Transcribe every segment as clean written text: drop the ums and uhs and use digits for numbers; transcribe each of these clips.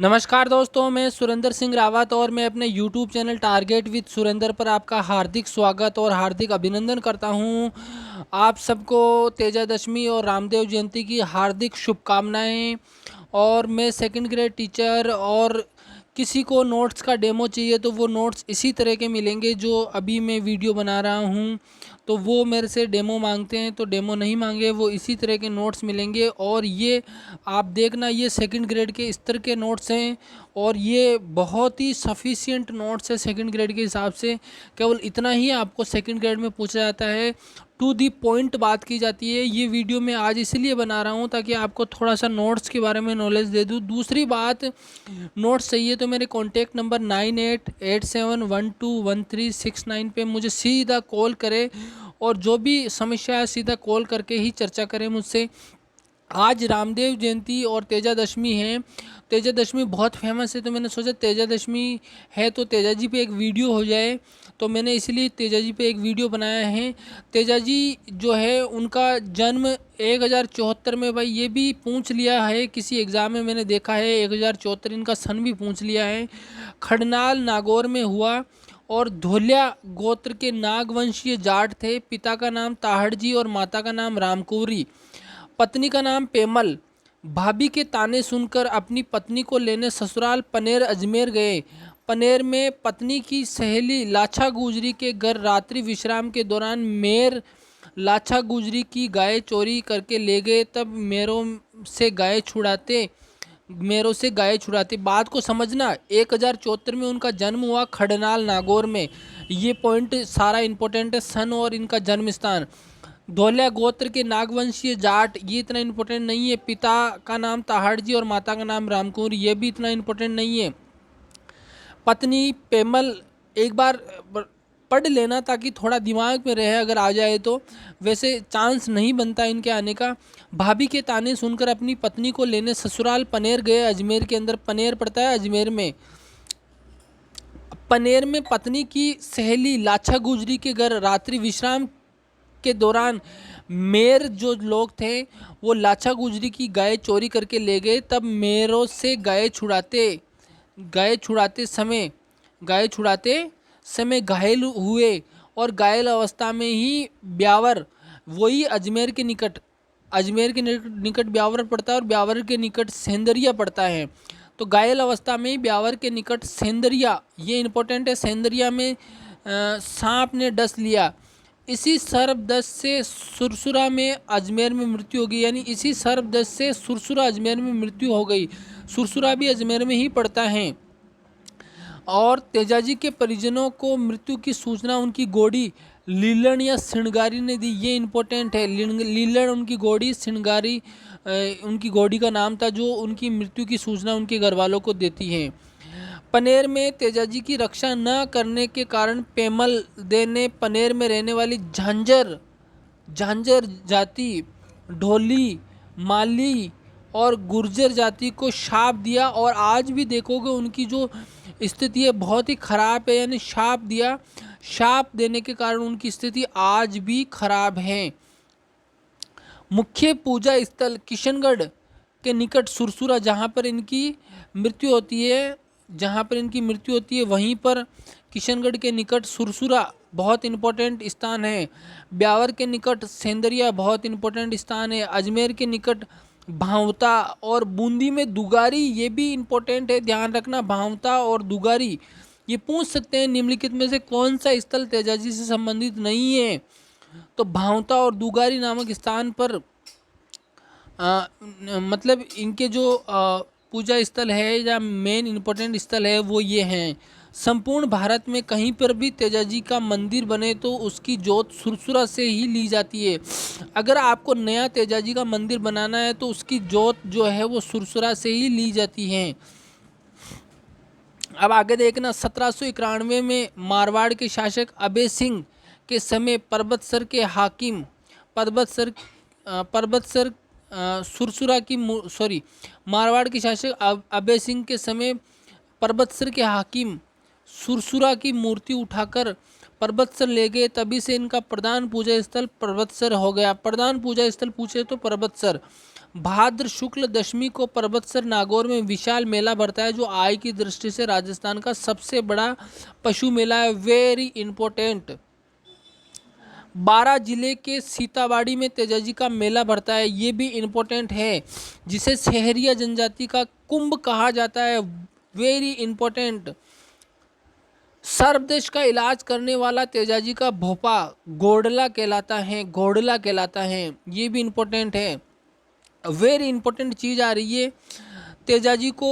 नमस्कार दोस्तों, मैं सुरेंद्र सिंह रावत और मैं अपने YouTube channel target with Surendra पर आपका हार्दिक स्वागत और हार्दिक अभिनंदन करता हूं। आप सबको तेजादशमी और रामदेव जयंती की हार्दिक शुभकामनाएं। और मैं सेकंड ग्रेड टीचर, और किसी को नोट्स का डेमो चाहिए तो वो नोट्स इसी तरह के मिलेंगे जो अभी मैं वीडियो बना रहा हूँ। तो वो मेरे से डेमो मांगते हैं तो डेमो नहीं मांगे, वो इसी तरह के नोट्स मिलेंगे। और ये आप देखना, ये सेकंड ग्रेड के स्तर के नोट्स हैं और ये बहुत ही सफिशिएंट नोट्स है सेकंड ग्रेड के हिसाब से। केवल इतना ही आपको सेकंड ग्रेड में पूछा जाता है, टू दी पॉइंट बात की जाती है। ये वीडियो मैं आज इसलिए बना रहा हूँ ताकि आपको थोड़ा सा नोट्स के बारे में नॉलेज दे दूँ। दूसरी बात, नोट्स चाहिए तो मेरे कॉन्टैक्ट नंबर 9887121369 पे मुझे सीधा कॉल करें और जो भी समस्या है सीधा कॉल करके ही चर्चा करें मुझसे। आज रामदेव जयंती और तेजादशमी है। तेजादशमी बहुत फेमस है तो मैंने सोचा तेजादशमी है तो तेजा जी पे एक वीडियो हो जाए, तो मैंने इसलिए तेजा जी पे एक वीडियो बनाया है। तेजा जी जो है उनका जन्म 1074 में, भाई ये भी पूछ लिया है किसी एग्ज़ाम में, मैंने देखा है 1074 इनका सन भी पूछ लिया है। खड़नाल नागौर में हुआ और धोलिया गोत्र के नागवंशीय जाट थे। पिता का नाम ताहड़ जी और माता का नाम रामकुवरी। पत्नी का नाम पेमल। भाभी के ताने सुनकर अपनी पत्नी को लेने ससुराल पनेर अजमेर गए। पनेर में पत्नी की सहेली लाछा गुजरी के घर रात्रि विश्राम के दौरान मेर लाछा गुजरी की गाय चोरी करके ले गए। तब मेरों से गाय छुड़ाते। बात को समझना, 1074 में उनका जन्म हुआ खड़नाल नागौर में। ये पॉइंट सारा इंपॉर्टेंट है, सन और इनका जन्म स्थान। धोलिया गोत्र के नागवंशीय जाट, ये इतना इम्पोर्टेंट नहीं है। पिता का नाम ताहड़ जी और माता का नाम रामकुंवर, ये भी इतना इम्पोर्टेंट नहीं है। पत्नी पेमल, एक बार पढ़ लेना ताकि थोड़ा दिमाग में रहे अगर आ जाए तो, वैसे चांस नहीं बनता इनके आने का। भाभी के ताने सुनकर अपनी पत्नी को लेने ससुराल पनेर गए। अजमेर के अंदर पनेर पड़ता है, अजमेर में। पनेर में पत्नी की सहेली लाछा गुजरी के घर रात्रि विश्राम के दौरान मेर जो लोग थे वो लाछा गुजरी की गाय चोरी करके ले गए। तब मेरों से गाय छुड़ाते समय घायल हुए और घायल अवस्था में ही ब्यावर, वही अजमेर के निकट ब्यावर पड़ता है और ब्यावर के निकट सेंदरिया पड़ता है। तो घायल अवस्था में ही ब्यावर के निकट सेंदरिया, ये इंपॉर्टेंट है, सेंदरिया में सांप ने डस लिया। इसी सर्पदंश से सुरसुरा में अजमेर में मृत्यु हो गई, यानी इसी सर्पदंश से सुरसुरा अजमेर में मृत्यु हो गई। सुरसुरा भी अजमेर में ही पड़ता है। और तेजाजी के परिजनों को मृत्यु की सूचना उनकी घोड़ी लीलन या सिणगारी ने दी। ये इंपॉर्टेंट है, लीलन उनकी घोड़ी, सिणगारी उनकी घोड़ी का नाम था जो उनकी मृत्यु की सूचना उनके घर वालों को देती है। पनेर में तेजाजी की रक्षा न करने के कारण पेमल दे ने पनेर में रहने वाली झांझर जाति, ढोली, माली और गुर्जर जाति को शाप दिया। और आज भी देखोगे उनकी जो स्थिति है बहुत ही खराब है, यानी शाप दिया। शाप देने के कारण उनकी स्थिति आज भी खराब है। मुख्य पूजा स्थल किशनगढ़ के निकट सुरसुरा, जहाँ पर इनकी मृत्यु होती है वहीं पर किशनगढ़ के निकट सुरसुरा बहुत इंपॉर्टेंट स्थान है। ब्यावर के निकट सेंदरिया बहुत इंपॉर्टेंट स्थान है। अजमेर के निकट भांवता और बूंदी में दुगारी, ये भी इंपॉर्टेंट है, ध्यान रखना। भांवता और दुगारी ये पूछ सकते हैं निम्नलिखित में से कौन सा स्थल तेजाजी से संबंधित नहीं है। तो भांवता और दुगारी नामक स्थान पर मतलब इनके जो पूजा स्थल है या मेन इंपॉर्टेंट स्थल है वो ये हैं। संपूर्ण भारत में कहीं पर भी तेजाजी का मंदिर बने तो उसकी जोत सुरसुरा से ही ली जाती है। अगर आपको नया तेजाजी का मंदिर बनाना है तो उसकी जोत जो है वो सुरसुरा से ही ली जाती है। अब आगे देखना, 1791 में मारवाड़ के शासक अभय सिंह के समय परबतसर के हाकिम मारवाड़ के शासक अभय सिंह के समय परबतसर के हाकिम सुरसुरा की मूर्ति उठाकर परबतसर ले गए। तभी से इनका प्रधान पूजा स्थल परबतसर हो गया। प्रधान पूजा स्थल पूछे तो परबतसर। भाद्र शुक्ल दशमी को पर्वतसर नागौर में विशाल मेला भरता है, जो आय की दृष्टि से राजस्थान का सबसे बड़ा पशु मेला है। Very important. 12 जिले के सीताबाड़ी में तेजाजी का मेला भरता है, ये भी इम्पोर्टेंट है, जिसे शहरिया जनजाति का कुंभ कहा जाता है। Very important. सर्वदेश का इलाज करने वाला तेजाजी का भोपा घोड़ला कहलाता है, घोड़ला कहलाता है, ये भी इम्पोर्टेंट है। वेरी इंपॉर्टेंट चीज़ आ रही है, तेजाजी को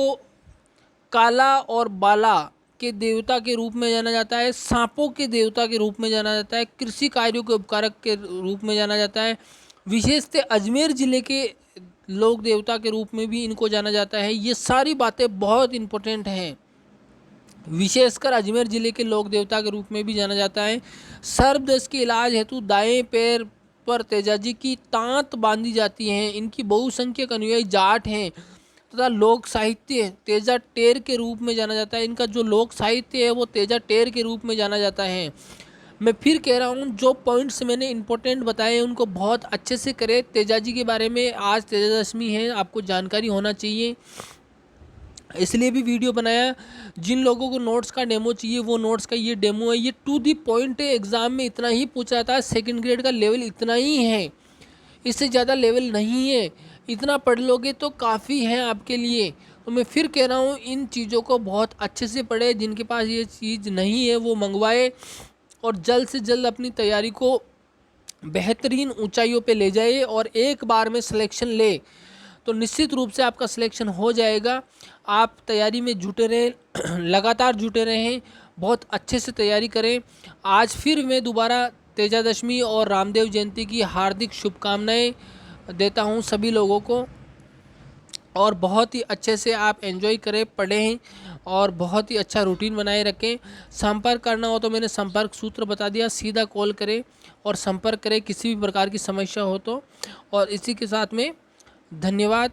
काला और बाला के देवता के रूप में जाना जाता है, सांपों के देवता के रूप में जाना जाता है, कृषि कार्यों के उपकारक के रूप में जाना जाता है। विशेषतः अजमेर जिले के लोक देवता के रूप में भी इनको जाना जाता है। ये सारी बातें बहुत इंपॉर्टेंट हैं। विशेषकर अजमेर जिले के लोक देवता के रूप में भी जाना जाता है। सर्वदस्त के इलाज हेतु दाएं पैर पर तेजाजी की तांत बांधी जाती हैं। इनकी बहुसंख्यक अनुयायी जाट हैं तथा लोक साहित्य तेजा टेर के रूप में जाना जाता है। इनका जो लोक साहित्य है वो तेजा टेर के रूप में जाना जाता है। मैं फिर कह रहा हूँ, जो पॉइंट्स मैंने इंपॉर्टेंट बताए उनको बहुत अच्छे से करें। तेजाजी के बारे में आज तेजादशमी है, आपको जानकारी होना चाहिए, इसलिए भी वीडियो बनाया। जिन लोगों को नोट्स का डेमो चाहिए वो नोट्स का ये डेमो है। ये टू दी पॉइंट है, एग्ज़ाम में इतना ही पूछा जाता है। सेकंड ग्रेड का लेवल इतना ही है, इससे ज़्यादा लेवल नहीं है। इतना पढ़ लोगे तो काफ़ी है आपके लिए। तो मैं फिर कह रहा हूँ, इन चीज़ों को बहुत अच्छे से पढ़े। जिनके पास ये चीज़ नहीं है वो मंगवाए और जल्द से जल्द अपनी तैयारी को बेहतरीन ऊंचाइयों पे ले जाए और एक बार में सिलेक्शन ले तो निश्चित रूप से आपका सिलेक्शन हो जाएगा। आप तैयारी में जुटे रहें, लगातार जुटे रहें, बहुत अच्छे से तैयारी करें। आज फिर मैं दोबारा तेजादशमी और रामदेव जयंती की हार्दिक शुभकामनाएं देता हूं सभी लोगों को, और बहुत ही अच्छे से आप एंजॉय करें, पढ़ें और बहुत ही अच्छा रूटीन बनाए रखें। संपर्क करना हो तो मैंने संपर्क सूत्र बता दिया, सीधा कॉल करें और संपर्क करें किसी भी प्रकार की समस्या हो तो। और इसी के साथ में धन्यवाद।